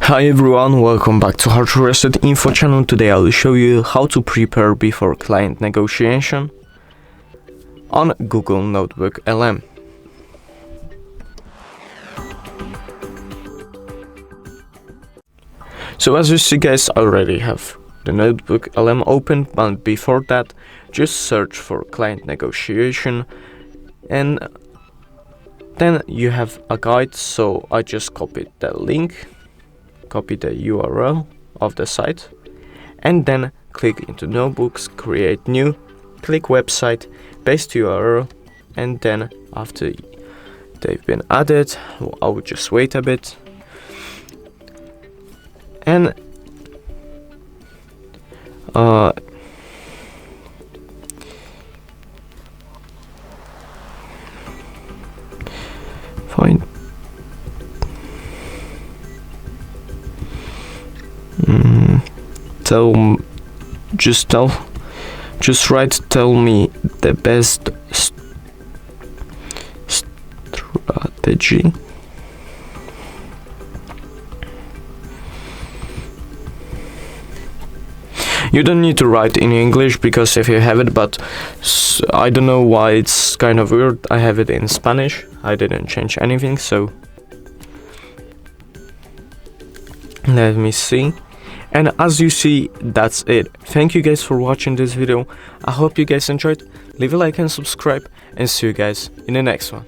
Hi everyone, welcome back to HardReset.Info channel. Today I will show you how to prepare before client negotiation on Google NotebookLM. So as you see guys, I already have the NotebookLM open, but before that just search for client negotiation and then you have a guide. So I just copied the link, copy the URL of the site, and then click into notebooks, create new, click website, paste URL, and then after they've been added, I will just wait a bit and fine. Just write, tell me the best strategy. You don't need to write in English because if you have it, but I don't know why it's kind of weird. I have it in Spanish. I didn't change anything, so let me see. And as you see, that's it. Thank you guys for watching this video. I hope you guys enjoyed. Leave a like and subscribe, and see you guys in the next one.